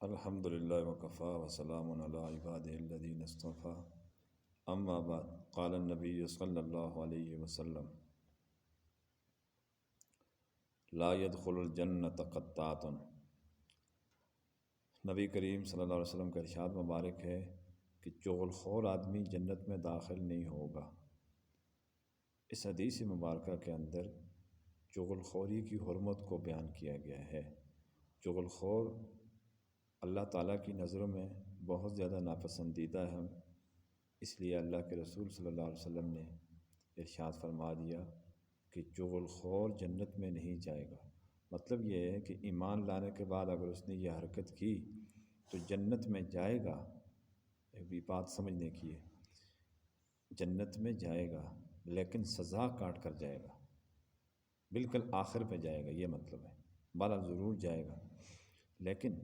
الحمد للہ وکفا وسلام علی عبادہ الذین اصطفیٰ اما بعد قال النبی صلی اللہ علیہ وسلم لا يدخل الجنت قطات۔ نبی کریم صلی اللہ علیہ وسلم کا ارشاد مبارک ہے کہ چغل خور آدمی جنت میں داخل نہیں ہوگا۔ اس حدیث مبارکہ کے اندر چغل خوری کی حرمت کو بیان کیا گیا ہے۔ چغل خور اللہ تعالیٰ کی نظروں میں بہت زیادہ ناپسندیدہ ہے، اس لیے اللہ کے رسول صلی اللہ علیہ وسلم نے ارشاد فرما دیا کہ چغل خور جنت میں نہیں جائے گا۔ مطلب یہ ہے کہ ایمان لانے کے بعد اگر اس نے یہ حرکت کی تو جنت میں جائے گا۔ ایک بھی بات سمجھنے کی ہے، جنت میں جائے گا لیکن سزا کاٹ کر جائے گا، بالکل آخر پہ جائے گا، یہ مطلب ہے۔ بالا ضرور جائے گا، لیکن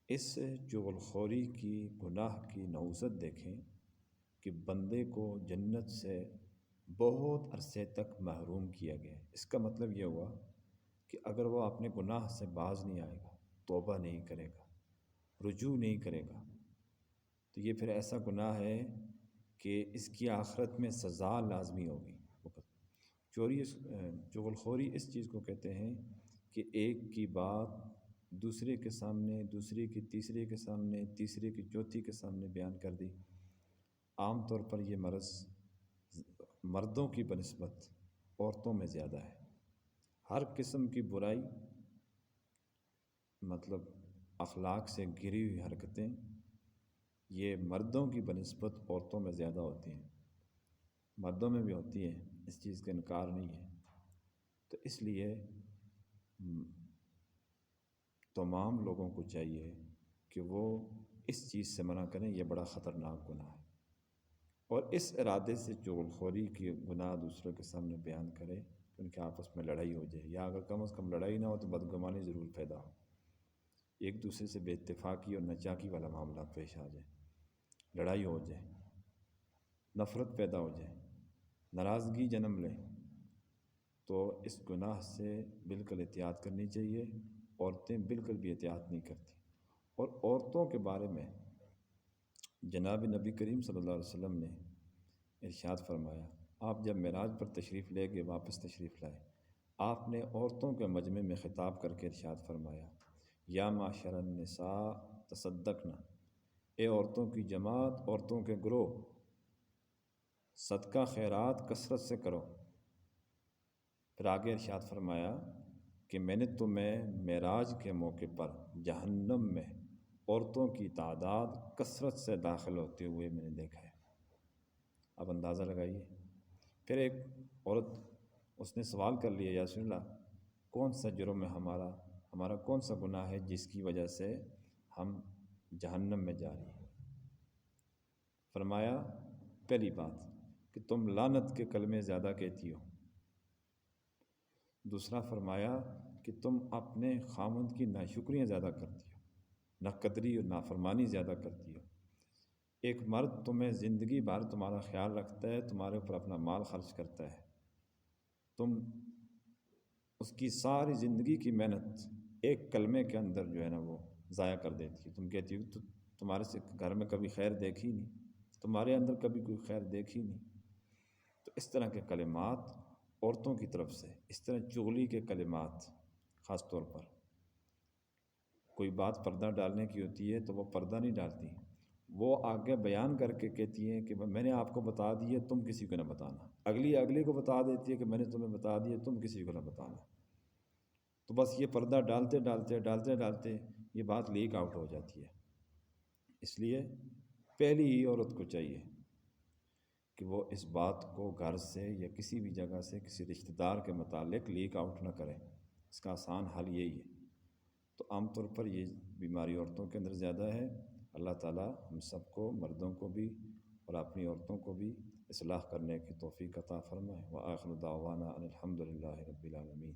اس چغل خوری کی گناہ کی نحوست دیکھیں کہ بندے کو جنت سے بہت عرصے تک محروم کیا گیا ہے۔ اس کا مطلب یہ ہوا کہ اگر وہ اپنے گناہ سے باز نہیں آئے گا، توبہ نہیں کرے گا، رجوع نہیں کرے گا، تو یہ پھر ایسا گناہ ہے کہ اس کی آخرت میں سزا لازمی ہوگی۔ چغل خوری اس چیز کو کہتے ہیں کہ ایک کی بات دوسرے کے سامنے، دوسرے کی تیسرے کے سامنے، تیسرے کی چوتھی کے سامنے بیان کر دی۔ عام طور پر یہ مرض مردوں کی بنسبت عورتوں میں زیادہ ہے۔ ہر قسم کی برائی، مطلب اخلاق سے گری ہوئی حرکتیں، یہ مردوں کی بنسبت عورتوں میں زیادہ ہوتی ہیں۔ مردوں میں بھی ہوتی ہیں، اس چیز کا انکار نہیں ہے۔ تو اس لیے تمام لوگوں کو چاہیے کہ وہ اس چیز سے منع کریں، یہ بڑا خطرناک گناہ ہے، اور اس ارادے سے چغل خوری کی گناہ دوسروں کے سامنے بیان کرے کہ ان کے آپس میں لڑائی ہو جائے، یا اگر کم از کم لڑائی نہ ہو تو بدگمانی ضرور پیدا ہو، ایک دوسرے سے بے اتفاقی اور نچاکی والا معاملہ پیش آ جائے، لڑائی ہو جائے، نفرت پیدا ہو جائے، ناراضگی جنم لے، تو اس گناہ سے بالکل احتیاط کرنی چاہیے۔ عورتیں بالکل بھی احتیاط نہیں کرتی، اور عورتوں کے بارے میں جناب نبی کریم صلی اللہ علیہ وسلم نے ارشاد فرمایا، آپ جب معراج پر تشریف لے کے واپس تشریف لائے، آپ نے عورتوں کے مجمع میں خطاب کر کے ارشاد فرمایا، یا معاشر النساء تصدقنا، اے عورتوں کی جماعت، عورتوں کے گروہ، صدقہ خیرات کثرت سے کرو۔ پھر آگے ارشاد فرمایا کہ میں نے تمہیں معراج کے موقع پر جہنم میں عورتوں کی تعداد کثرت سے داخل ہوتے ہوئے میں نے دیکھا ہے۔ اب اندازہ لگائیے۔ پھر ایک عورت، اس نے سوال کر لیا، یا رسول اللہ، کون سا جرم ہے ہمارا کون سا گناہ ہے جس کی وجہ سے ہم جہنم میں جا رہی ہیں؟ فرمایا، پہلی بات کہ تم لعنت کے کلمے زیادہ کہتی ہو۔ دوسرا فرمایا کہ تم اپنے خامند کی ناشکریاں زیادہ کرتی ہو، ناقدری اور نافرمانی زیادہ کرتی ہو۔ ایک مرد تمہیں زندگی بھر تمہارا خیال رکھتا ہے، تمہارے اوپر اپنا مال خرچ کرتا ہے، تم اس کی ساری زندگی کی محنت ایک کلمے کے اندر جو ہے نا وہ ضائع کر دیتی ہے۔ تم کہتی ہو تمہارے سے گھر میں کبھی خیر دیکھی نہیں، تمہارے اندر کبھی کوئی خیر دیکھی نہیں۔ تو اس طرح کے کلمات عورتوں کی طرف سے، اس طرح چغلی کے کلمات، خاص طور پر کوئی بات پردہ ڈالنے کی ہوتی ہے تو وہ پردہ نہیں ڈالتی، وہ آگے بیان کر کے کہتی ہیں کہ میں نے آپ کو بتا دی ہے، تم کسی کو نہ بتانا۔ اگلی کو بتا دیتی ہے کہ میں نے تمہیں بتا دی ہے، تم کسی کو نہ بتانا۔ تو بس یہ پردہ ڈالتے یہ بات لیک آؤٹ ہو جاتی ہے۔ اس لیے پہلی ہی عورت کو چاہیے کہ وہ اس بات کو گھر سے یا کسی بھی جگہ سے کسی رشتہ دار کے متعلق لیک آؤٹ نہ کرے۔ اس کا آسان حل یہی ہے۔ تو عام طور پر یہ بیماری عورتوں کے اندر زیادہ ہے۔ اللہ تعالیٰ ہم سب کو، مردوں کو بھی اور اپنی عورتوں کو بھی اصلاح کرنے کی توفیق عطا فرمائے۔ وآخر دعوانا ان الحمد للہ رب العالمین۔